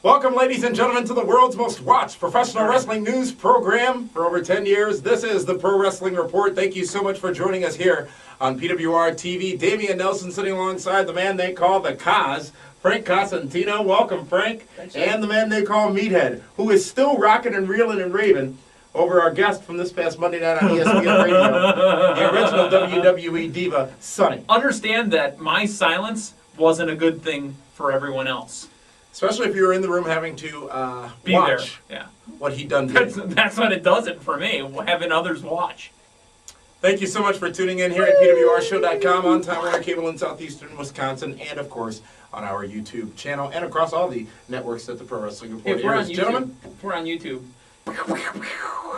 Welcome, ladies and gentlemen, to the world's most watched professional wrestling news program for over 10 years. This is the Pro Wrestling Report. Thank you so much for joining us here on PWR TV. Damian Nelson sitting alongside the man they call the Kaz, Frank Cosentino. Welcome, Frank. Thanks, and the man they call Meathead, who is still rocking and reeling and raving over our guest from this past Monday night on ESPN Radio, the original WWE diva, Sunny. Understand that my silence wasn't a good thing for everyone else. Especially if you were in the room having to Be watch there. Yeah. what he done today. That's what it does it for me, having others watch. Thank you so much for tuning in here at PWRshow.com, on Time Warner Cable in southeastern Wisconsin, and of course on our YouTube channel and across all the networks that the Pro Wrestling Report airs. Gentlemen, if we're on YouTube.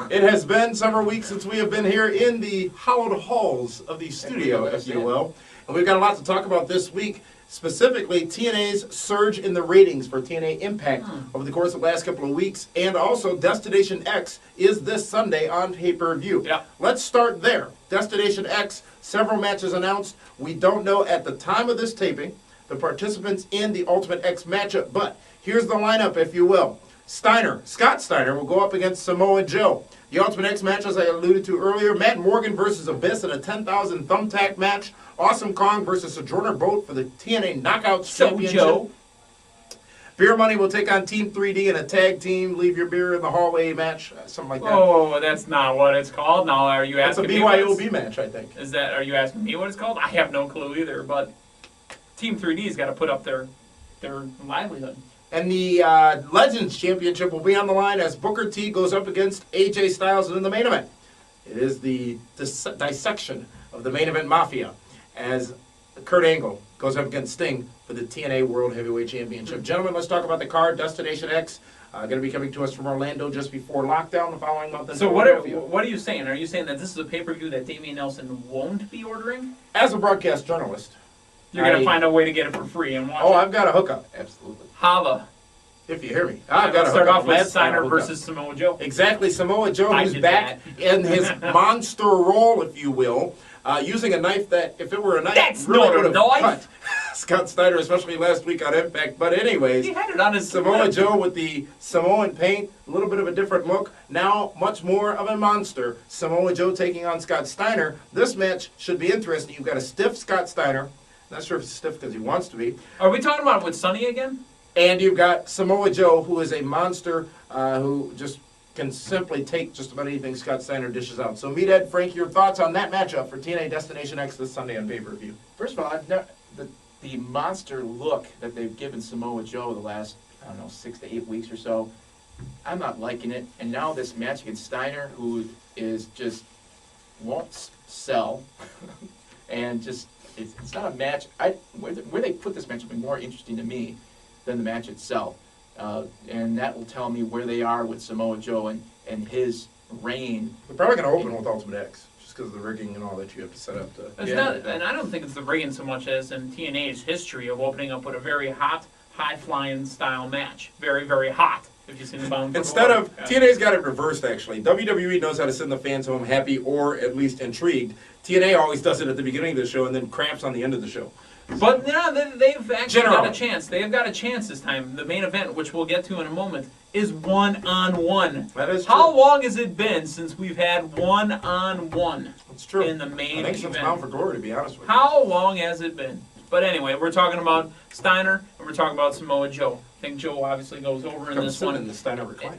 It has been several weeks since we have been here in the hallowed halls of the studio, if you will. And we've got a lot to talk about this week. Specifically, TNA's surge in the ratings for TNA Impact over the course of the last couple of weeks, and also Destination X is this Sunday on pay-per-view. Yep. Let's start there. Destination X, several matches announced. We don't know at the time of this taping the participants in the Ultimate X matchup, but here's the lineup, if you will. Scott Steiner will go up against Samoa Joe. The Ultimate X match, as I alluded to earlier, Matt Morgan versus Abyss in a 10,000 thumbtack match. Awesome Kong versus Sojourner Boat for the TNA Knockouts Championship. Joe. Beer Money will take on Team 3D in a tag team, leave your beer in the hallway match, something like that. Oh, that's not what it's called. Now, are you It's a asking me? BYOB match, I think. Are you asking me what it's called? I have no clue either, but Team 3D's got to put up their livelihood. And the Legends Championship will be on the line as Booker T goes up against AJ Styles in the main event. It is the dissection of the main event mafia as Kurt Angle goes up against Sting for the TNA World Heavyweight Championship. Gentlemen, let's talk about the card. Destination X going to be coming to us from Orlando just before lockdown the following month. So what are you saying? Are you saying that this is a pay-per-view that Damian Nelson won't be ordering? As a broadcast journalist, You're going to find a way to get it for free and watch it. I've got a hookup. Absolutely. Holla. If you hear me. I've got Let's a start hookup. off with Matt Steiner versus Samoa Joe. Exactly. Samoa Joe, I who's did back in his monster role, if you will, using a knife that, if it were a knife, That's really not a would have knife. cut Scott Steiner, especially last week on Impact. But anyways, He had it on his Samoa lip. Joe with the Samoan paint, a little bit of a different look. Now, much more of a monster. Samoa Joe taking on Scott Steiner. This match should be interesting. You've got a stiff Scott Steiner. Not sure if he's stiff because he wants to be. Are we talking about with Sonny again? And you've got Samoa Joe, who is a monster who just can simply take just about anything Scott Steiner dishes out. So, Meathead, Frank, your thoughts on that matchup for TNA Destination X this Sunday on pay-per-view? First of all, the monster look that they've given Samoa Joe the last, 6 to 8 weeks or so, I'm not liking it. And now this match against Steiner, who is just won't sell, and just it's not a match. Where they put this match will be more interesting to me than the match itself, and that will tell me where they are with Samoa Joe and his reign. They're probably going to open with Ultimate X, just because of the rigging and all that you have to set up to. It's not, and I don't think it's the rigging so much as in TNA's history of opening up with a very hot, high-flying style match. Very, very hot. If you've seen the Bound for Instead Glory. of, TNA's got it reversed, actually. WWE knows how to send the fans home happy or at least intrigued. TNA always does it at the beginning of the show and then cramps on the end of the show. But no, they've actually got Generally. a chance. They have got a chance this time. The main event, which we'll get to in a moment, is one-on-one. That is true. How long has it been since we've had one-on-one It's true. in the main I think since event? Bound for Glory, to be honest with you. How long has it been? But anyway, we're talking about Steiner, and we're talking about Samoa Joe. I think Joe obviously goes over in Comes this sitting one. in the Steiner recliner.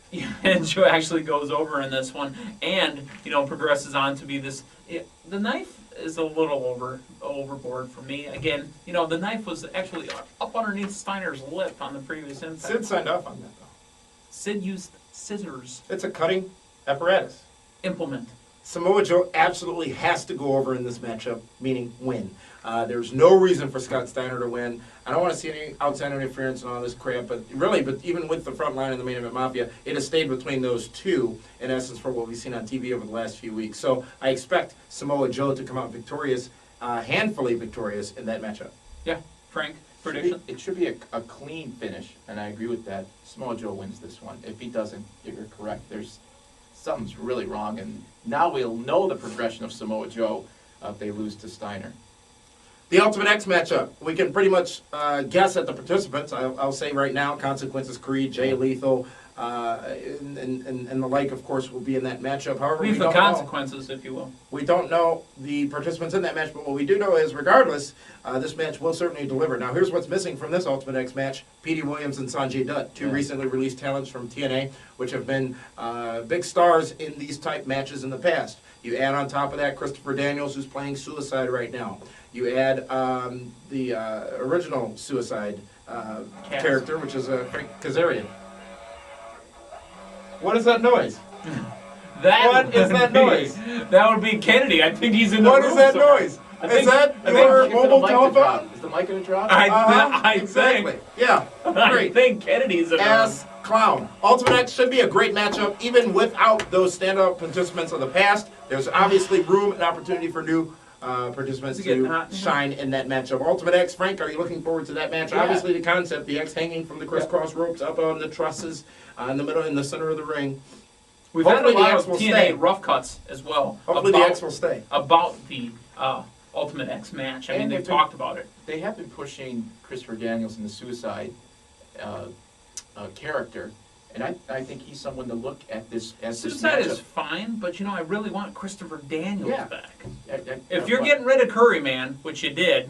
Yeah, and Joe actually goes over in this one, and progresses on to be this. The knife is a little overboard for me. Again, the knife was actually up underneath Steiner's lip on the previous Impact. Sid signed off on that, though. Sid used scissors. It's a cutting apparatus. Implement. Samoa Joe absolutely has to go over in this matchup, meaning win. There's no reason for Scott Steiner to win. I don't want to see any outside interference and all this crap, but even with the front line and the main event Mafia, it has stayed between those two, in essence, for what we've seen on TV over the last few weeks. So I expect Samoa Joe to come out victorious, handfully victorious in that matchup. Yeah, Frank, prediction? It should be a clean finish, and I agree with that. Samoa Joe wins this one. If he doesn't, you're correct. Something's really wrong, and now we'll know the progression of Samoa Joe if they lose to Steiner. The Ultimate X matchup. We can pretty much guess at the participants. I'll say right now, Consequences Creed, Jay Lethal, and the like, of course, will be in that matchup. However, we Leave the don't know. consequences, if you will. We don't know the participants in that match, but what we do know is, regardless, this match will certainly deliver. Now, here's what's missing from this Ultimate X match: Petey Williams and Sanjay Dutt, two recently released talents from TNA, which have been big stars in these type matches in the past. You add on top of that Christopher Daniels, who's playing Suicide right now. You add the original Suicide character, which is Frank Kazarian. What is that noise? What is that noise? That would be Kennedy. I think he's in the What room is that somewhere. noise? I Is think- that I your think- mobile telephone? Is the mic gonna drop? I Exactly. think. Yeah. I Great. think Kennedy's in the room. Ass clown. Ultimate X should be a great matchup, even without those standout participants of the past. There's obviously room and opportunity for new participants It's getting to hot. shine in that matchup. Ultimate X, Frank, are you looking forward to that match? Yeah. Obviously, the concept, the X hanging from the crisscross ropes up on the trusses in the middle, in the center of the ring. We've had a Hopefully the lot X of will TNA stay. rough cuts as well. Hopefully, the X will stay. About the Ultimate X match. I mean, And they've they've been- talked about it. They have been pushing Christopher Daniels in the Suicide character, and I think he's someone to look at this as Suicide this is fine, but I really want Christopher Daniels Yeah. back. matchup. If you're getting rid of Curry Man, which you did,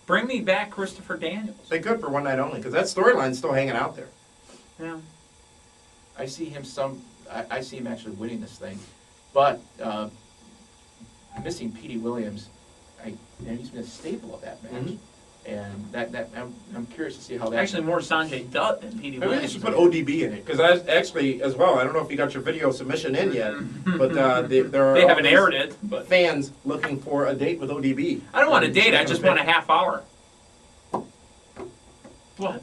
bring me back Christopher Daniels. They could for one night only, because that storyline's still hanging out there. Yeah. I see him I see him actually winning this thing, but missing Petey Williams, he's been a staple of that match, Mhm. and I'm curious to see how that. Actually, more Sanjay Dutt than Petey Maybe they Williams. should put ODB in it, because actually, as well, I don't know if you got your video submission in yet, but there are They haven't all aired these it, but fans looking for a date with ODB. I don't want a date. I just want a half hour. What?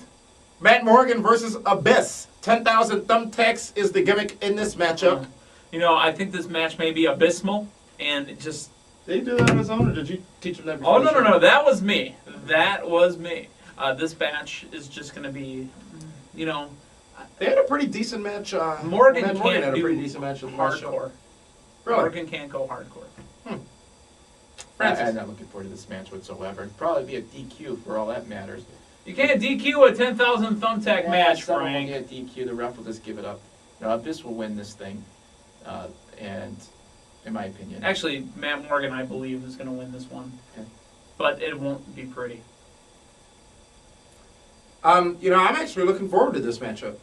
Matt Morgan versus Abyss. 10,000 thumbtacks is the gimmick in this matchup. I think this match may be abysmal, and it just. Did he do that on his own, or did you teach him that Oh before? no no no! That was me. That was me. This match is just going to be, They had a pretty decent match. Morgan Matt can't Morgan had a do pretty decent match with the last show. hardcore. Really? Morgan can't go hardcore. Francis. I'm not looking forward to this match whatsoever. It'd probably be a DQ for all that matters. You can't DQ a 10,000 thumbtack Yeah, match, some of them Frank. get DQ. The ref will just give it up. No, Abyss will win this thing, and in my opinion, Actually, Matt Morgan, I believe, is going to win this one. Okay. But it won't be pretty. I'm actually looking forward to this matchup.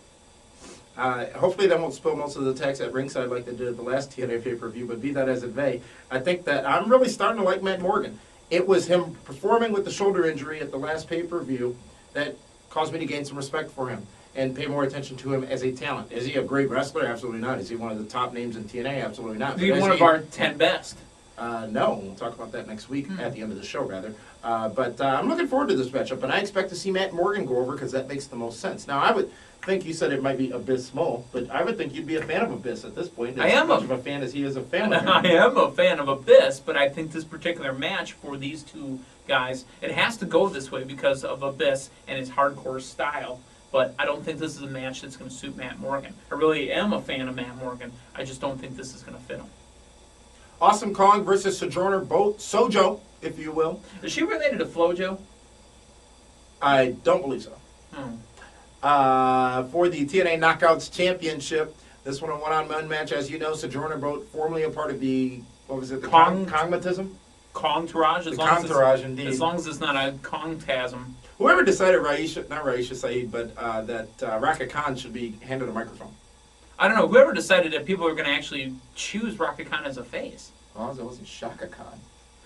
Hopefully they won't spill most of the text at ringside like they did at the last TNA pay-per-view, but be that as it may, I think that I'm really starting to like Matt Morgan. It was him performing with the shoulder injury at the last pay-per-view that caused me to gain some respect for him and pay more attention to him as a talent. Is he a great wrestler? Absolutely not. Is he one of the top names in TNA? Absolutely not. Is he But is one of our 10 best? No, we'll talk about that next week at the end of the show, rather. But I'm looking forward to this matchup, and I expect to see Matt Morgan go over because that makes the most sense. Now, I would think you said it might be abysmal, but I would think you'd be a fan of Abyss at this point. I am as much of a fan as he is a fan of I him. am a fan of Abyss, but I think this particular match for these two guys, it has to go this way because of Abyss and his hardcore style. But I don't think this is a match that's going to suit Matt Morgan. I really am a fan of Matt Morgan. I just don't think this is going to fit him. Awesome Kong versus Sojourner Boat, Sojo, if you will. Is she related to FloJo? I don't believe so. Hmm. For the TNA Knockouts Championship, this one-on-one match, as you know, Sojourner Boat, formerly a part of the, what was it, the Kong- Kongmatism? Kongtourage, The Kongtourage, indeed. as long as it's not a Kongtasm. Whoever decided not Raisha Saeed, but that Raka Khan should be handed a microphone. I don't know. Whoever decided that people are going to actually choose Raka Khan as a face. as long as it wasn't Shaka Khan.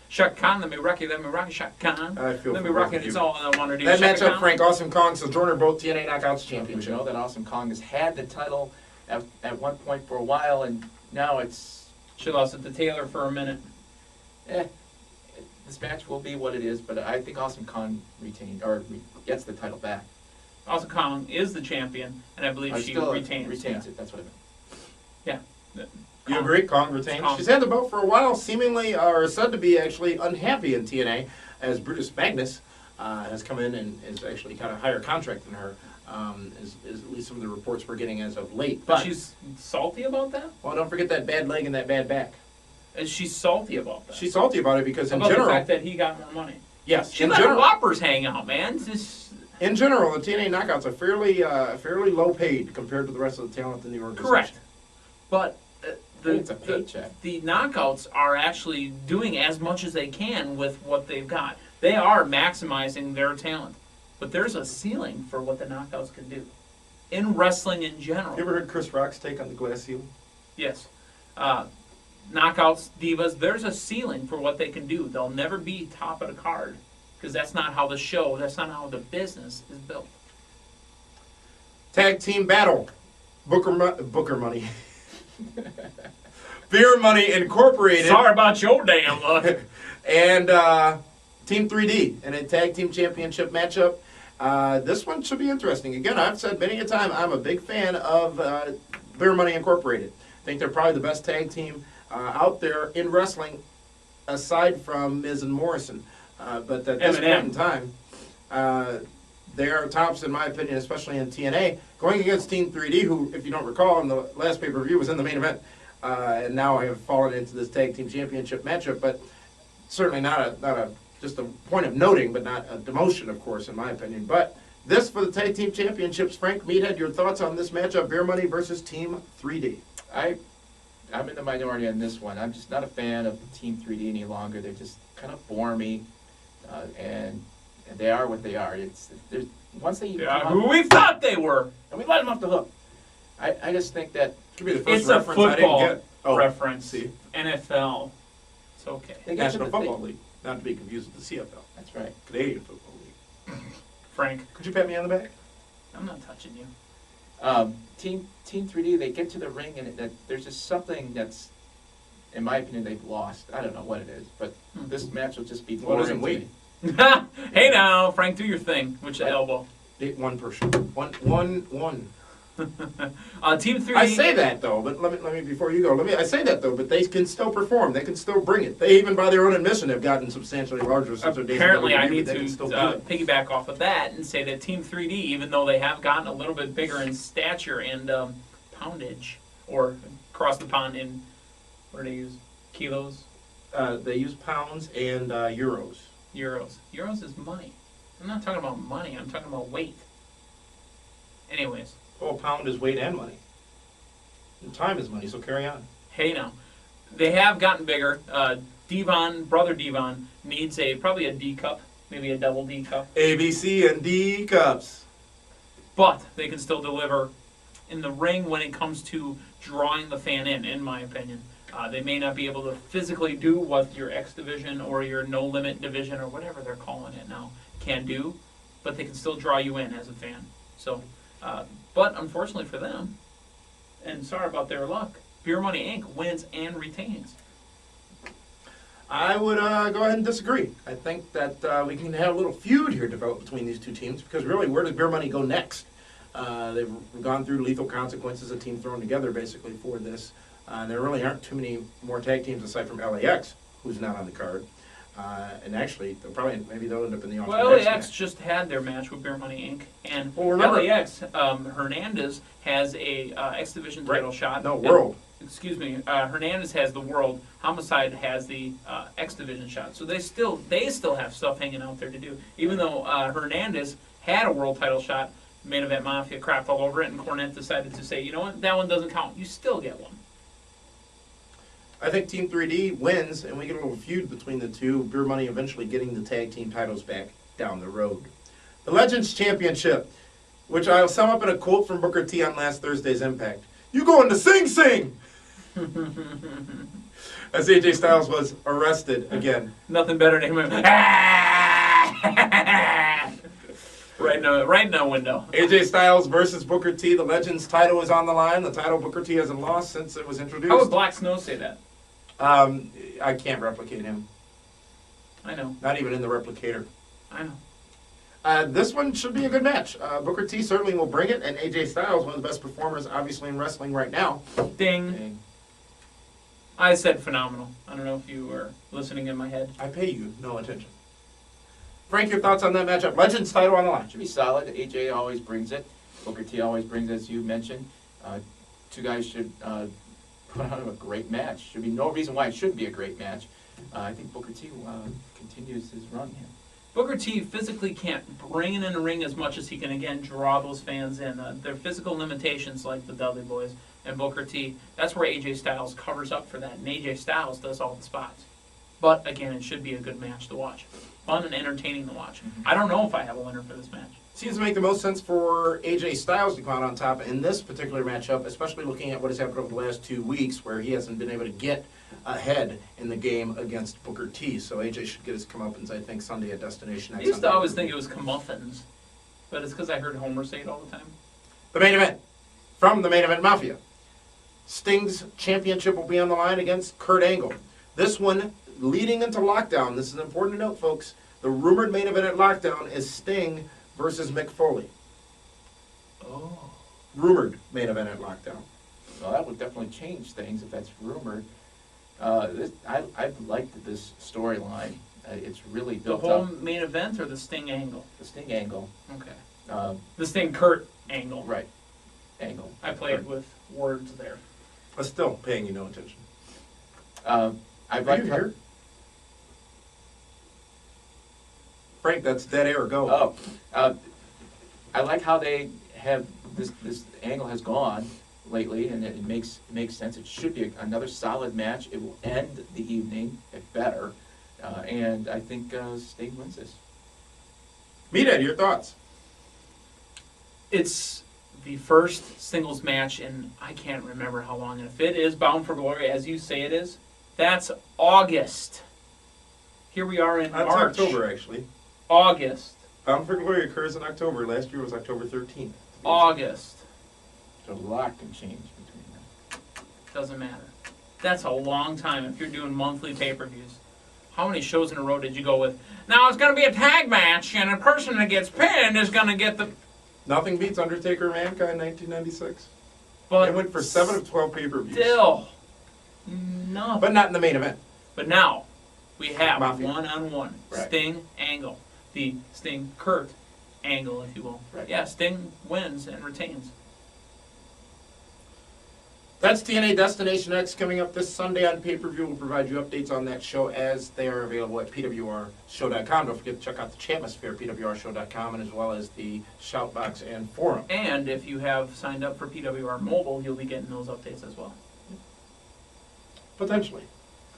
Shaka Khan, let me rock it, Shaka Khan. I feel Let me for rock both it, of it's you. all I want to do. That Shaka matchup, Khan. Frank, Awesome Kong, Sojourner Boat, TNA Knockouts You Championship. know that Awesome Kong has had the title at one point for a while, and now it's She lost it to Taylor for a minute. this match will be what it is. But I think Awesome Kong gets the title back. Awesome Kong is the champion, and I believe she retains. it. That's what I meant. You agree? Kong retains. Kong. She's had the belt for a while, seemingly, or said to be actually unhappy in TNA, as Brutus Magnus has come in and is actually got a higher contract than her, is at least some of the reports we're getting as of late. But But, she's salty about that? well, don't forget that bad leg and that bad back. And she's salty about that. She's salty about it because in about general, the fact that he got more money. yes, She in let her general, whoppers hang out, man. It's just, in general, the TNA Knockouts are fairly low paid compared to the rest of the talent in the organization. correct. But It's a paycheck. the knockouts are actually doing as much as they can with what they've got. They are maximizing their talent. But there's a ceiling for what the knockouts can do. In wrestling in general. You ever heard Chris Rock's take on the glass ceiling? Yes. Knockouts, divas, there's a ceiling for what they can do. They'll never be top of the card. Because that's not how the show, that's not how the business is built. Tag team battle. Booker Money. Beer Money Incorporated. Sorry about your damn luck. And Team 3D in a tag team championship matchup. This one should be interesting. Again, I've said many a time I'm a big fan of Beer Money Incorporated. I think they're probably the best tag team out there in wrestling, aside from Miz and Morrison. But at this point in time, they are tops in my opinion, especially in TNA. Going against Team 3D, who, if you don't recall, in the last pay-per-view was in the main event, and now have fallen into this tag team championship matchup. But certainly not just a point of noting, but not a demotion, of course, in my opinion. But this for the tag team championships. Frank Meathead, your thoughts on this matchup: Beer Money versus Team 3D? I'm in the minority on this one. I'm just not a fan of Team 3D any longer. They just kind of bore me, and they are what they are. Once they Yeah, who we thought they were. and we let them off the hook. I just think that Could be the first It's a reference I didn't football get. Oh, reference. see. NFL. It's okay. they get to National the Football League, not to be confused with the CFL, That's right. Canadian Football League. Frank, Could you pat me on the back? I'm not touching you. Team 3D, they get to the ring and there's just something that's, in my opinion, they've lost. I don't know what it is, but this match will just be What boring isn't to we? me. Hey now, Frank, do your thing with the elbow. One person. One. Team 3D. I say that though, but let me before you go. I say that though, but they can still perform. They can still bring it. They even by their own admission have gotten substantially larger since their days. in Apparently, I WWE, need but they can still to do it. piggyback off of that and say that Team 3D, even though they have gotten a little bit bigger in stature and poundage, or across the pond in, what do they use? Kilos? They use pounds and euros. Euros. Euros is money. I'm not talking about money, I'm talking about weight. Anyways, Oh, a pound is weight and money. And time is money. So carry on. hey now. They have gotten bigger. Brother Devon, needs probably a D cup, maybe a double D cup. A, B, C, and D cups. But they can still deliver in the ring when it comes to drawing the fan in my opinion. They may not be able to physically do what your X division or your no limit division or whatever they're calling it now can do, but they can still draw you in as a fan. So, but unfortunately for them, and sorry about their luck, Beer Money Inc. wins and retains. I would go ahead and disagree. I think that we can have a little feud here develop between these two teams because really, where does Beer Money go next? They've gone through Lethal Consequences, a team thrown together basically for this. There really aren't too many more tag teams aside from LAX, who's not on the card. And actually, they'll end up in the Well, alternate LAX match. just had their match with Beer Money Inc. And Well, remember- LAX, Hernandez has a X Division title shot. No, And- World. Excuse me. Hernandez has the World. Homicide has the X Division shot. So they still have stuff hanging out there to do. Even though Hernandez had a World title shot, Main Event Mafia crapped all over it, and Cornette decided to say, you know what, that one doesn't count. You still get one. I think Team 3D wins, and we get a little feud between the two. Beer Money eventually getting the tag team titles back down the road. The Legends Championship, which I'll sum up in a quote from Booker T on last Thursday's Impact. You going to Sing Sing! As AJ Styles was arrested again. Nothing better than him. right in the window. AJ Styles versus Booker T. The Legends title is on the line. The title Booker T hasn't lost since it was introduced. How would Black Snow say that? I can't replicate him. I know. Not even in the replicator. I know. This one should be a good match. Booker T certainly will bring it, and AJ Styles, one of the best performers, obviously, in wrestling right now. Ding. Dang. I said phenomenal. I don't know if you were listening in my head. I pay you no attention. Frank, your thoughts on that matchup? Legends title on the line. Should be solid. AJ always brings it. Booker T always brings it, as you mentioned. Two guys should put on a great match. Should be no reason why it shouldn't be a great match. I think Booker T continues his run here. Booker T physically can't bring it in the ring as much as he can, again, draw those fans in. Their physical limitations, like the Dudley Boys and Booker T, that's where AJ Styles covers up for that, and AJ Styles does all the spots. But, again, it should be a good match to watch. Fun and entertaining to watch. I don't know if I have a winner for this match. Seems to make the most sense for AJ Styles to come out on top in this particular matchup, especially looking at what has happened over the last 2 weeks where he hasn't been able to get ahead in the game against Booker T. So AJ should get his comeuppance, I think, Sunday at Destination X. I used to always think it was comeuppance, but it's because I heard Homer say it all the time. The main event from the Main Event Mafia. Sting's championship will be on the line against Kurt Angle. This one leading into Lockdown. This is important to note, folks. The rumored main event at Lockdown is Sting versus Mick Foley. Oh. Rumored main event at Lockdown. Well, that would definitely change things if that's rumored. I've liked this storyline. It's really The built whole up. main event or the Sting angle? The Sting angle. Okay. The Sting Kurt angle. Right. Angle. I played with words there. But still paying you no attention. I'd Are like you to. here? Frank, that's dead air. Go. I like how they have this angle has gone lately, and it makes sense. It should be another solid match. It will end the evening, if better, and I think Sting wins this. Meathead, your thoughts? It's the first singles match in I can't remember how long. And if it is Bound for Glory, as you say it is, that's August. Here we are in That's March. October, actually. August. Bound for Glory occurs in October. Last year was October 13th. August. So a lot can change between them. Doesn't matter. That's a long time if you're doing monthly pay-per-views. How many shows in a row did you go with? Now it's going to be a tag match, and the person that gets pinned is going to get the... Nothing beats Undertaker Mankind 1996. But They went for 7 of 12 pay-per-views. still, nothing. But not in the main event. But now, we have Mafia. one-on-one. Right. Sting Angle. The Sting Kurt angle, if you will. Right. Yeah, Sting wins and retains. That's TNA Destination X coming up this Sunday on pay-per-view. We'll provide you updates on that show as they are available at pwrshow.com. Don't forget to check out the Chatmosphere, pwrshow.com, and as well as the Shoutbox and Forum. And if you have signed up for PWR Mobile, you'll be getting those updates as well. Potentially.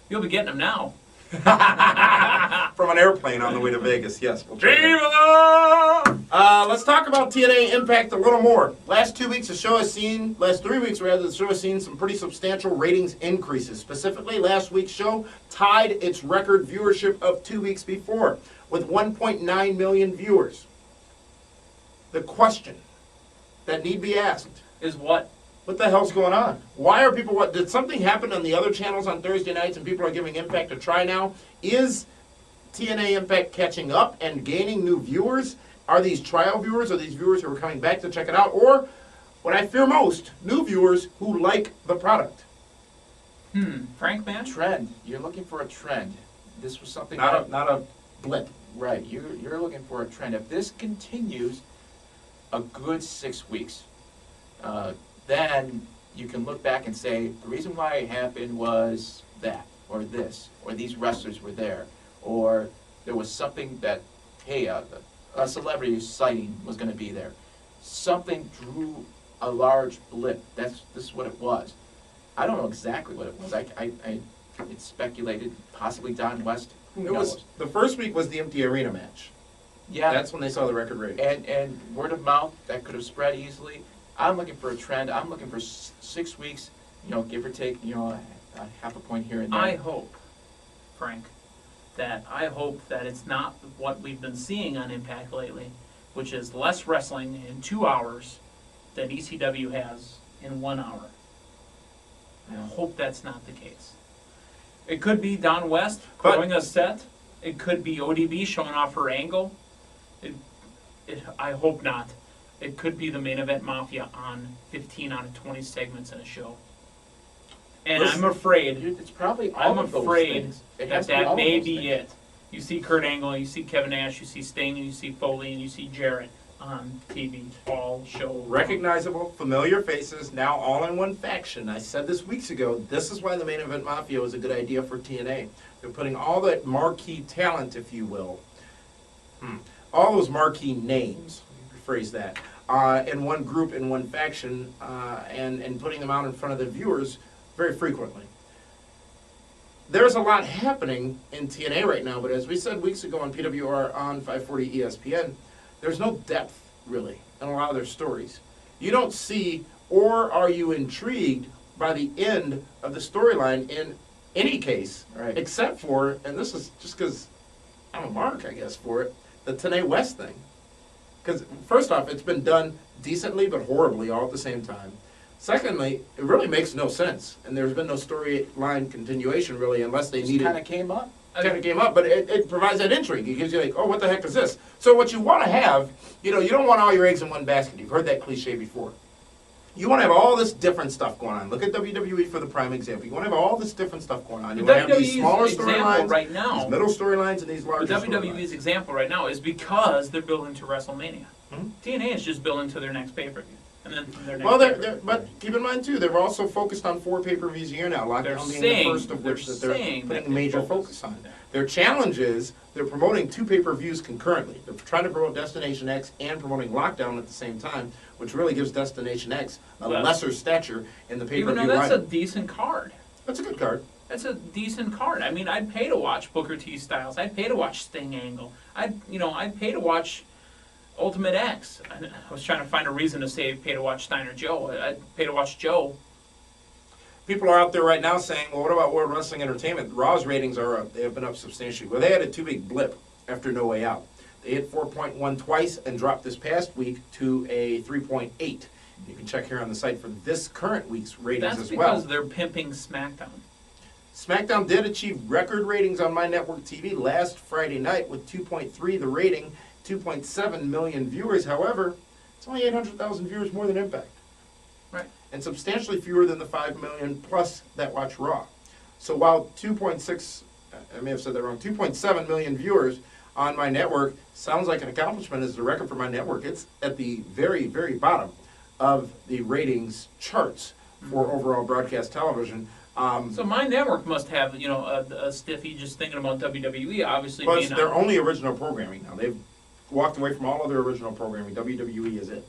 You'll be getting them now. From an airplane on the way to Vegas, yes. We'll try that. Viva! Let's talk about TNA Impact a little more. Last 2 weeks, last 3 weeks rather, the show has seen some pretty substantial ratings increases. Specifically, last week's show tied its record viewership of 2 weeks before with 1.9 million viewers. The question that need be asked, Is what? what the hell's going on? Why are people, did something happen on the other channels on Thursday nights and people are giving Impact a try now? Is TNA Impact catching up and gaining new viewers? Are these trial viewers? Are these viewers who are coming back to check it out? Or, what I fear most, new viewers who like the product? Frank, man? Trend. You're looking for a trend. This was something Not a blip. Right, you're looking for a trend. If this continues a good 6 weeks, then you can look back and say, the reason why it happened was that, or this, or these wrestlers were there, or there was something that, hey, a celebrity sighting was going to be there. Something drew a large blip. This is what it was. I don't know exactly what it was. It's speculated, possibly Don West. Who It knows? was, the first week was the empty arena match. Yeah. That's when they saw the record rating. And word of mouth, that could have spread easily. I'm looking for a trend. I'm looking for 6 weeks, give or take, a half a point here and there. I hope, Frank, that it's not what we've been seeing on Impact lately, which is less wrestling in 2 hours than ECW has in 1 hour. I hope that's not the case. It could be Don West growing a set. It could be ODB showing off her angle. I hope not. It could be the Main Event Mafia on 15 out of 20 segments in a show. And Listen, I'm afraid It's probably all I'm of those afraid things. It has to be that all of may those be things. it. You see Kurt Angle, you see Kevin Nash, you see Sting, and you see Foley, and you see Jarrett on TV all show. Recognizable, familiar faces, now all in one faction. I said this weeks ago, this is why the Main Event Mafia was a good idea for TNA. They're putting all that marquee talent, if you will, all those marquee names, rephrase that, in one group, in one faction, and putting them out in front of the viewers very frequently. There's a lot happening in TNA right now, but as we said weeks ago on PWR on 540 ESPN, there's no depth, really, in a lot of their stories. You don't see, or are you intrigued by the end of the storyline in any case, Right. except for, and this is just because I'm a mark, I guess, for it, the Tenay West thing. Because, first off, it's been done decently but horribly all at the same time. Secondly, it really makes no sense, and there's been no storyline continuation, really, unless they Just needed kind of came up. kind of came up, but it provides that intrigue. It gives you like, oh, what the heck is this? So what you want to have, you don't want all your eggs in one basket. You've heard that cliche before. You want to have all this different stuff going on. Look at WWE for the prime example. You want to have all this different stuff going on. You want to have these smaller WWE's example storylines, right now, these middle storylines, and these larger WWE's storylines. example right now is because they're building to WrestleMania. Hmm? TNA is just building to their next pay-per-view. And then their next Well, pay-per-view. but keep in mind too, they're also focused on 4 pay-per-views a year now. They're Lockdown being saying- the first of which they're that they're saying that putting they major focus. focus on. Their challenge is they're promoting 2 pay-per-views concurrently. They're trying to promote Destination X and promoting Lockdown at the same time, which really gives Destination X a Well, lesser stature in the Even pay-per-view though that's a lineup. decent card. That's a good card. That's a decent card. I mean, I'd pay to watch Booker T. Styles. I'd pay to watch Sting Angle. I'd pay to watch Ultimate X. I was trying to find a reason to say pay to watch Steiner Joe. I'd pay to watch Joe. People are out there right now saying, well, what about World Wrestling Entertainment? Raw's ratings are up. They have been up substantially. Well, they had a 2-week blip after No Way Out. They hit 4.1 twice and dropped this past week to a 3.8. You can check here on the site for this current week's ratings That's as well. because they're pimping SmackDown. SmackDown did achieve record ratings on My Network TV last Friday night with 2.3 the rating, 2.7 million viewers. However, it's only 800,000 viewers more than Impact. Right. And substantially fewer than the 5 million plus that watch Raw. So while 2.6, I may have said that wrong, 2.7 million viewers on My Network sounds like an accomplishment as the record for My Network. It's at the very, very bottom of the ratings charts for overall broadcast television. So my network must have, a stiffy just thinking about WWE, obviously But being it's their on. only original programming now. They've walked away from all other original programming. WWE is it.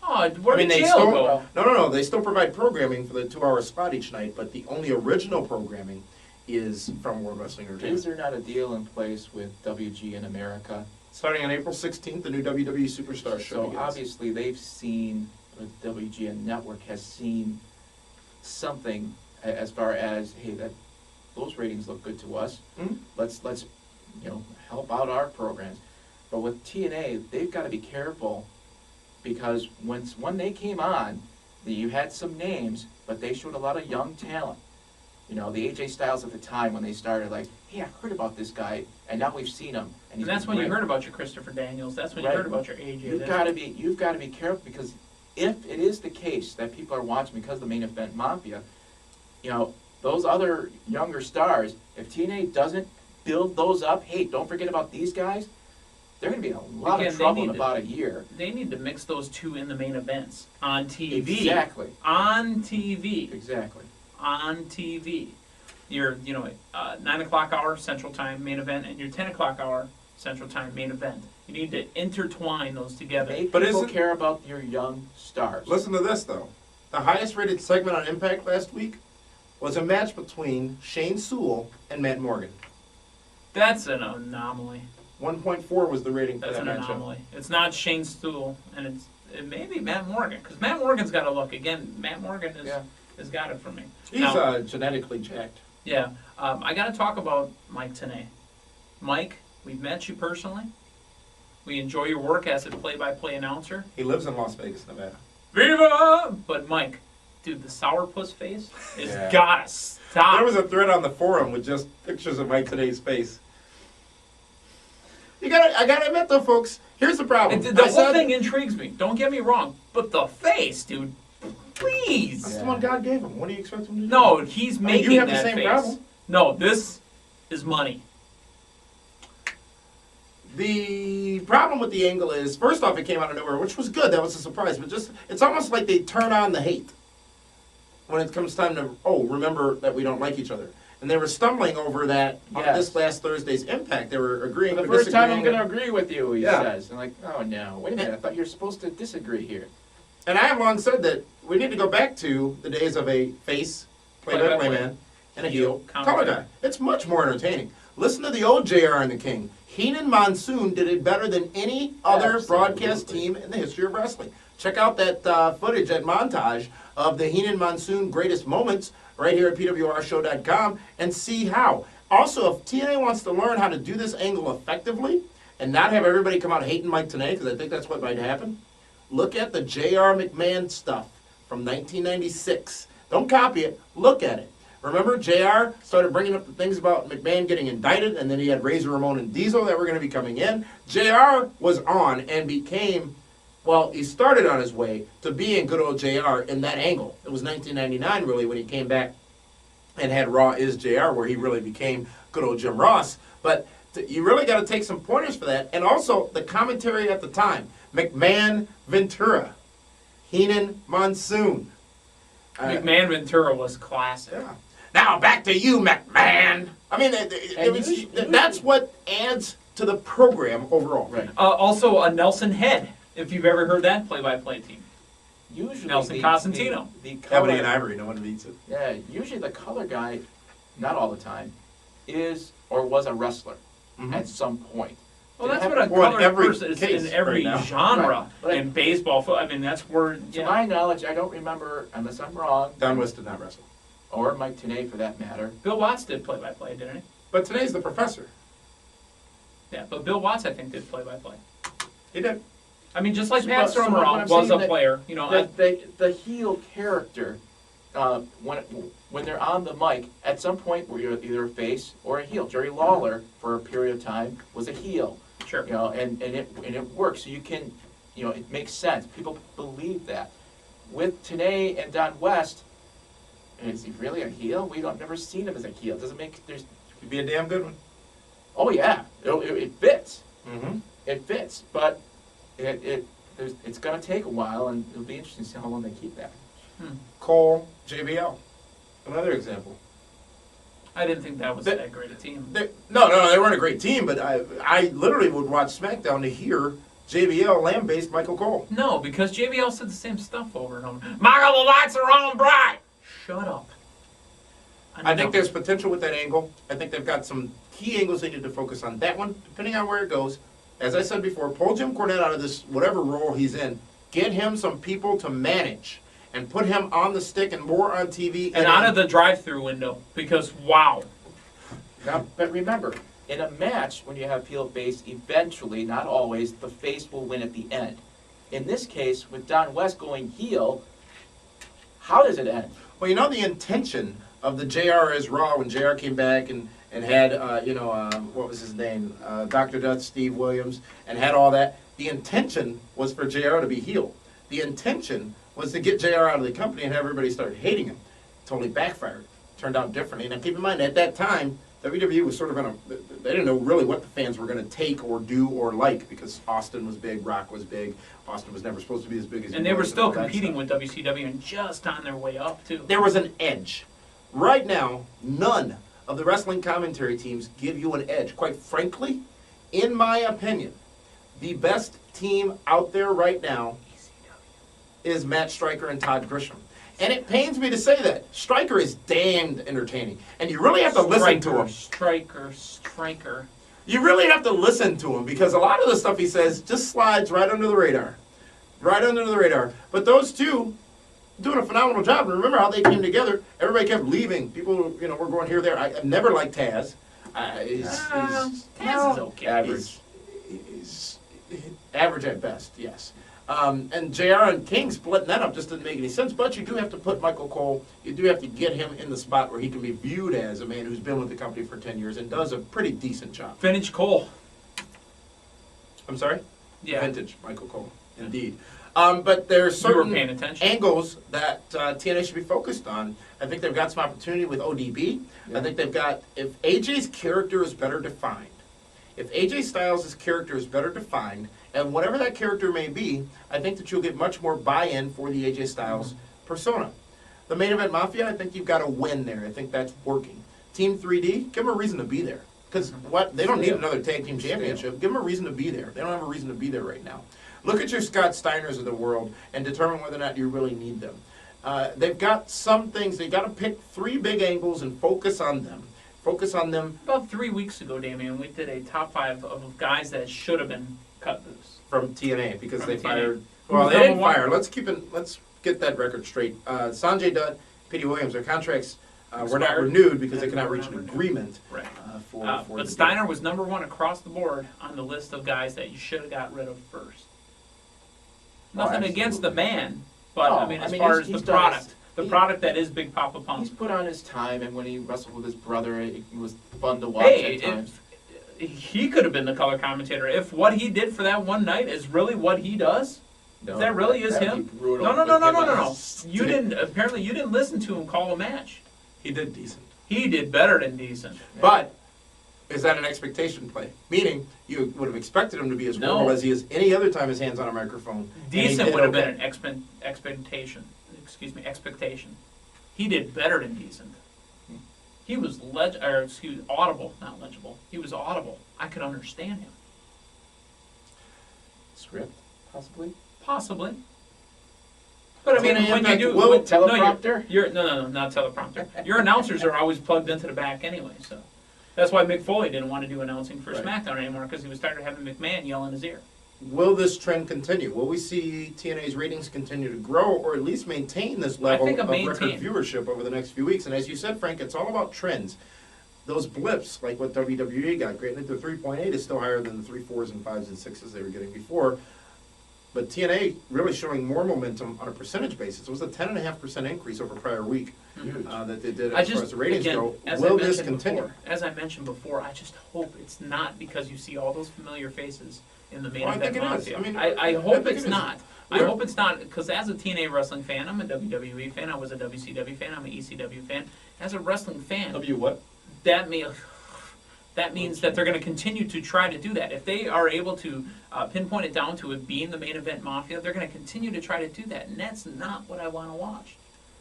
Oh, where did they jail still go? no. They still provide programming for the 2-hour spot each night, but the only original programming is from World Wrestling Is Entertainment. there not a deal in place with WG in America? Starting on April 16th, the new WWE Superstar show So begins. obviously they've seen, the WGN network has seen something as far as, hey, those ratings look good to us. Mhm. Let's help out our programs. But with TNA, they've got to be careful because when they came on, you had some names, but they showed a lot of young talent. The AJ Styles at the time when they started, like, hey, I heard about this guy, and now we've seen him. And that's when you heard about your Christopher Daniels. That's when you Right. heard about your AJ. You've got to be careful because if it is the case that people are watching because of the Main Event Mafia, those other younger stars, if TNA doesn't build those up, hey, don't forget about these guys, they're going to be in a lot Again, of they trouble in need to- about a year. They need to mix those two in the main events on TV. Exactly. On TV. Exactly. On TV. Your 9 o'clock hour Central Time main event and your 10 o'clock hour Central Time main event. You need to intertwine those together. Make But people isn't- care about your young stars. Listen to this, though. The highest rated segment on Impact last week was a match between Shane Sewell and Matt Morgan. That's an anomaly. 1.4 was the rating for That's that an matchup. anomaly. It's not Shane Stool, and it may be Matt Morgan, because Matt Morgan's got a look. Again, Matt Morgan has got it for me. He's Now- genetically jacked. Yeah, I got to talk about Mike Tenay. Mike, we've met you personally. We enjoy your work as a play-by-play announcer. He lives in Las Vegas, Nevada. Viva! But Mike, dude, the sourpuss face is Yeah. gotta stop. There was a thread on the forum with just pictures of Mike Today's face. I gotta admit though, folks, here's the problem. The I whole said- thing intrigues me. Don't get me wrong, but the face, dude, please. That's the one God gave him. What do you expect him to do? No, he's mean, making you have the that same face. problem. No, this is money. The problem with the angle is, first off, it came out of nowhere, which was good. That was a surprise. But just, it's almost like they turn on the hate when it comes time to, remember that we don't like each other. And they were stumbling over that on Yes. this last Thursday's Impact. They were agreeing For the but first time I'm disagreeing. going to agree with you, he Yeah. says. And like, oh no, wait a minute, I thought you were supposed to disagree here. And I have long said that we need to go back to the days of a face, play-by-play Play-by-play. man, and a heel, Heel, color commentator. guy. It's much more entertaining. Listen to the old JR and the King. Heenan Monsoon did it better than any other broadcast Absolutely. team in the history of wrestling. Check out that footage, that montage of the Heenan Monsoon greatest moments right here at PWRshow.com and see how. Also, if TNA wants to learn how to do this angle effectively and not have everybody come out hating Mike Tenay, because I think that's what might happen, look at the J.R. McMahon stuff from 1996. Don't copy it. Look at it. Remember, JR started bringing up the things about McMahon getting indicted, and then he had Razor Ramon and Diesel that were going to be coming in. JR was on and became, well, he started on his way to being good old JR in that angle. It was 1999, really, when he came back and had Raw is JR, where he really became good old Jim Ross. But you really got to take some pointers for that. And also, the commentary at the time. McMahon, Ventura, Heenan, Monsoon. McMahon Ventura was classic. Yeah. Now back to you, McMahon. I mean, that's what adds to the program overall. Right. Also, a Nelson Head, if you've ever heard that play-by-play team. Usually Nelson Cosentino. The color, Ebony and Ivory, no one beats it. yeah, usually the color guy, not all the time, is or was a wrestler at some point. Well, Did it that's what a happen? Well, in colored every person is case in every right now. genre. Right. In baseball, I mean, that's where, To yeah. my knowledge, I don't remember, unless I'm wrong, Don West did not wrestle. or Mike Tenay for that matter. Bill Watts did play-by-play, didn't he? But today's the professor. Yeah, but Bill Watts, I think, did play-by-play. He did. I mean, just like So Pat what- so what Summerall I'm was saying a that- player, you know. The heel character, when they're on the mic, at some point where you're either a face or a heel. Jerry Lawler, for a period of time, was a heel. Sure. You know, and it works. So you can, you know, it makes sense. People believe that. With Tenay and Don West, is he really a heel? I've never seen him as a heel. Doesn't make there's. Could be a damn good one. Oh yeah, it fits. Mm-hmm. It fits, but it's gonna take a while, and it'll be interesting to see how long they keep that. Cole, JBL. Another example. I didn't think that was That- that great a team. No, they weren't a great team, but I literally would watch SmackDown to hear JBL lambaste Michael Cole. No, because JBL said the same stuff over and over. Michael, the lights are on bright! Shut up. I think there's potential with that angle. I think they've got some key angles they need to focus on. That one, depending on where it goes, as I said before, pull Jim Cornette out of this, whatever role he's in. Get him some people to manage and put him on the stick and more on TV. And out of the drive-through window, because wow. Now, but remember, in a match, when you have heel face, eventually, not always, the face will win at the end. In this case, with Don West going heel, how does it end? Well, you know the intention of the JR as Raw when JR came back and had, what was his name? Dr. Dutch, Steve Williams, and had all that. The intention was for JR to be heel. The intention was to get JR out of the company and have everybody start hating him. Totally backfired. Turned out differently. Now keep in mind, at that time, WWE was sort of in a, they didn't know really what the fans were going to take or do or like because Austin was big, Rock was big. Austin was never supposed to be as big as he And they were was still all that competing stuff. with WCW and just on their way up, too. There was an edge. Right now, none of the wrestling commentary teams give you an edge. Quite frankly, in my opinion, the best team out there right now is Matt Stryker and Todd Grisham. And it pains me to say that. Stryker is damned entertaining. And you really have to listen to him. Striker. You really have to listen to him because a lot of the stuff he says just slides right under the radar. Right under the radar. But those two doing a phenomenal job. And remember how they came together. Everybody kept leaving. People, were going here, there. I've never liked Taz. Taz is okay. Average. He's average at best, yes. And JR and King splitting that up just didn't make any sense. But you do have to put Michael Cole, you do have to get him in the spot where he can be viewed as a man who's been with the company for 10 years and does a pretty decent job. Vintage Cole. I'm sorry? Yeah. Vintage Michael Cole, indeed. But there's You were certain paying attention. angles that TNA should be focused on. I think they've got some opportunity with ODB. Yeah. I think they've got, if AJ's character is better defined, If AJ Styles' character is better defined, and whatever that character may be, I think that you'll get much more buy-in for the AJ Styles persona. The Main Event Mafia, I think you've got to win there. I think that's working. Team 3D, give them a reason to be there. Because what they don't need another tag team championship. Give them a reason to be there. They don't have a reason to be there right now. Look at your Scott Steiners of the world and determine whether or not you really need them. They've got some things. They've got to pick 3 big angles and focus on them. Focus on them About 3 weeks ago, Damian, we did a top 5 of guys that should have been cut loose. from TNA because From they TNA. fired. Who Well, was they didn't number one? fire. Let's get that record straight. Sanjay Dutt, Petey Williams, their contracts were not Expired. renewed because they And could not were reach not an renewed. agreement Right. for But the Steiner was number 1 across the board on the list of guys that you should have got rid of first. Nothing against the absolutely. man, but Oh, I mean, I as mean, far he's- as the he's done product, his- the he- product that is Big Papa Pump. He's put on his time, and when he wrestled with his brother, it was fun to watch Hey, at times. he could have been the color commentator if what he did for that one night is really what he does. No, that really is that'd him? be brutal No, no, with no, no, him no, on no, no. his You stick. didn't. Apparently, you didn't listen to him call a match. He did decent. He did better than decent. But is that an expectation play? Meaning you would have expected him to be as No. horrible as he is any other time his hands on a microphone. and he Decent did would have okay. been an expectation. Excuse me, expectation. He did better than decent. He was audible, not legible. He was audible. I could understand him. Script, possibly. Possibly. But I mean, TNA when you Impact do will teleprompter? No, not teleprompter. Your announcers are always plugged into the back anyway, so that's why Mick Foley didn't want to do announcing for Right. SmackDown anymore because he was tired of having McMahon yell in his ear. Will this trend continue? Will we see TNA's ratings continue to grow or at least maintain this level think of a record maintain. viewership over the next few weeks? And as you said, Frank, it's all about trends. Those blips, like what WWE got, granted the 3.8 is still higher than the 3 4s and 5s and 6s they were getting before. But TNA really showing more momentum on a percentage basis. It was a 10.5% increase over prior week Huge. that they did I as far just as the ratings again, go. as Will I this mentioned continue? before, as I mentioned before, I just hope it's not because you see all those familiar faces in the main Well, I event think it is. mafia. I mean, I I hope think it's it is. not. I We're- hope it's not because as a TNA wrestling fan, I'm a WWE fan. I was a WCW fan. I'm an ECW fan. As a wrestling fan, what? that means that they're going to continue to try to do that. If they are able to pinpoint it down to it being the main event mafia, they're going to continue to try to do that, and that's not what I want to watch.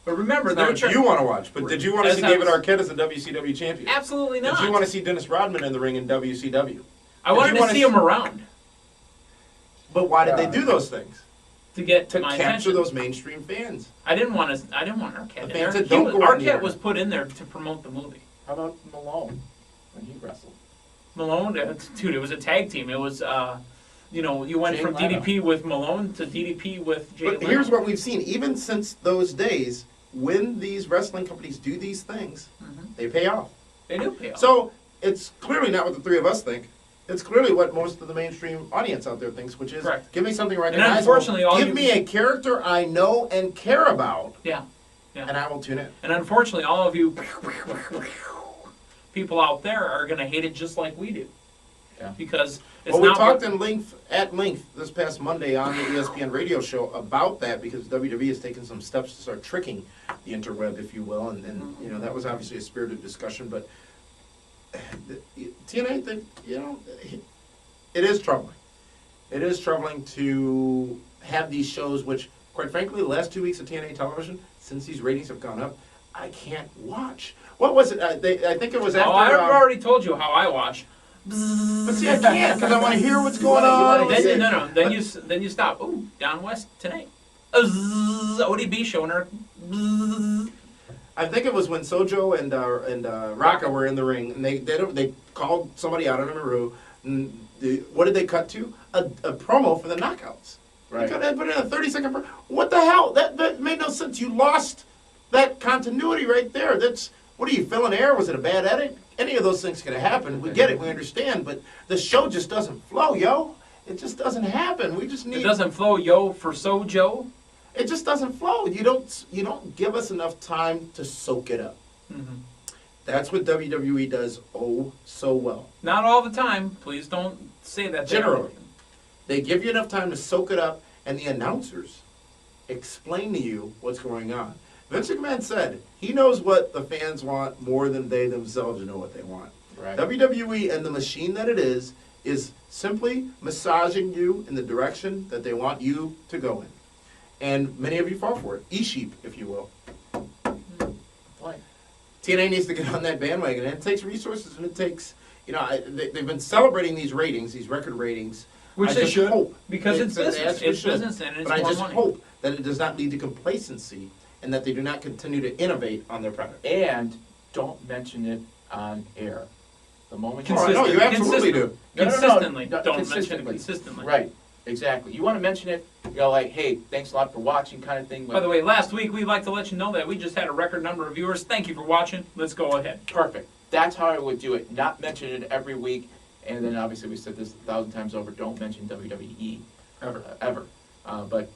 But remember, It's not they're what trying. you want to watch, but did you want to As see I David was- Arquette as a WCW champion? Absolutely not. Did you want to see Dennis Rodman in the ring in WCW? I wanted you to wanna see see- him around But why did they do those things? to get To my capture attention. those mainstream fans. I didn't want Arquette The in fans there. that don't go on the Arquette air. was put in there to promote the movie. How about Malone when he wrestled? Malone, dude, it was a tag team. It was, you went Jay from Leno. DDP with Malone to DDP with Jay But Leno. here's what we've seen, even since those days, when these wrestling companies do these things, Mhm. they pay off. They do pay off. So it's clearly not what the three of us think. It's clearly what most of the mainstream audience out there thinks, which is, Correct. give me something recognizable. unfortunately, all give you- me a character I know and care about, yeah. Yeah. and I will tune in. And unfortunately, all of you people out there are going to hate it just like we do. Yeah. Because it's Well, we not talked what- at length this past Monday on the ESPN radio show about that because WWE has taken some steps to start tricking the interweb, if you will, and that was obviously a spirited discussion. But TNA, it is troubling. It is troubling to have these shows, which, quite frankly, the last 2 weeks of TNA television, since these ratings have gone up, I can't watch. What was it? I think it was after. Oh, I've already told you how I watch. But see, I can't because I want to hear what's going on. Then you stop. Ooh, Down West tonight. ODB showing her. I think it was when Sojo and Raka were in the ring, and they called somebody out on a Maru. And what did they cut to? A promo for the Knockouts. Right. They put in a 30-second promo. What the hell? That made no sense. You lost that continuity right there. What are you, filling air? Was it a bad edit? Any of those things could have happened. We get it. We understand. But the show just doesn't flow, yo. It just doesn't happen. We just need. It doesn't flow, yo, for Sojo. It just doesn't flow. You don't give us enough time to soak it up. Mm-hmm. That's what WWE does so well. Not all the time. Please don't say that. Generally. They give you enough time to soak it up, and the announcers explain to you what's going on. Vince McMahon said he knows what the fans want more than they themselves know what they want. Right. WWE and the machine that it is simply massaging you in the direction that they want you to go in. And many of you fall for it. E-sheep, if you will. Boy. TNA needs to get on that bandwagon, and it takes resources, and it takes, they've been celebrating these ratings, these record ratings. Which I they just should, hope because they- it's they business. actually It's should. business and it's But I more just money. hope that it does not lead to complacency, and that they do not continue to innovate on their product. And don't mention it on air. The moment Oh, I know, you absolutely do. No, no, no, no, Consistently. no, Don't mention it consistently. consistently. Right, exactly. You want to mention it, like, hey, thanks a lot for watching kind of thing. By the way, last week we'd like to let you know that we just had a record number of viewers. Thank you for watching. Let's go ahead. Perfect. That's how I would do it. Not mention it every week. And then obviously we said this 1,000 times over, don't mention WWE ever. But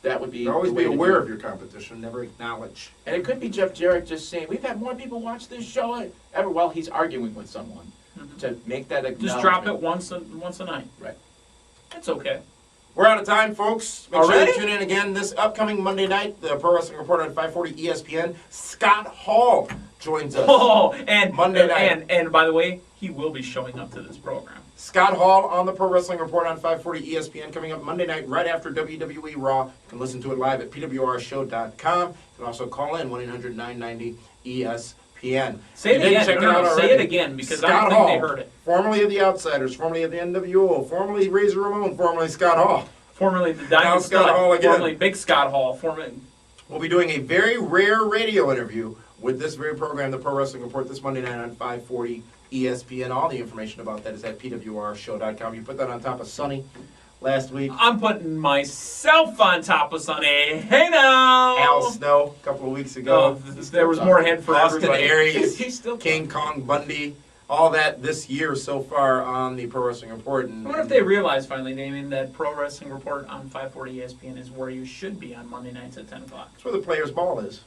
that would be Always the be way to aware do of it. your competition, never acknowledge. And it could be Jeff Jarrett just saying, we've had more people watch this show ever while he's arguing with someone to make that acknowledgement. Just drop it once a night. Right. It's okay. We're out of time, folks. Make Already? sure you tune in again this upcoming Monday night, the Pro Wrestling Report on 540 ESPN. Scott Hall joins us. Oh, and Monday night. and by the way, he will be showing up to this program. Scott Hall on the Pro Wrestling Report on 540 ESPN coming up Monday night right after WWE Raw. You can listen to it live at pwrshow.com. You can also call in 1-800-990-ESPN. Say it You didn't again. check No, it out no, say already. it again because I Scott don't think Hall, they heard it. formerly of the Outsiders, formerly of the NWO, formerly Razor Ramon, formerly Scott Hall. Formerly the Now Diamond Scott Stud, Hall again. formerly Big Scott Hall, formerly. We'll be doing a very rare radio interview with this very program, the Pro Wrestling Report, this Monday night on 540 ESPN. All the information about that is at pwrshow.com. You put that on top of Sunny last week. I'm putting myself on top of Sonny. Hey now! Al Snow a couple of weeks ago. Oh, there was more head for Austin everybody. Aries, He's still King Kong Bundy, all that this year so far on the Pro Wrestling Report. I And, wonder if they realize finally, Damien, that Pro Wrestling Report on 540 ESPN is where you should be on Monday nights at 10 o'clock. That's where the players' ball is.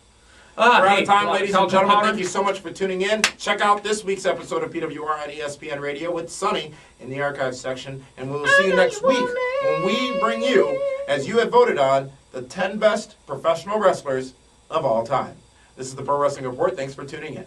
Ah, We're out hey, of time, well, ladies tell and gentlemen. Powder. Thank you so much for tuning in. Check out this week's episode of PWR on ESPN Radio with Sonny in the archives section. And we will see you next week when we bring you, as you have voted on, the 10 best professional wrestlers of all time. This is the Pro Wrestling Report. Thanks for tuning in.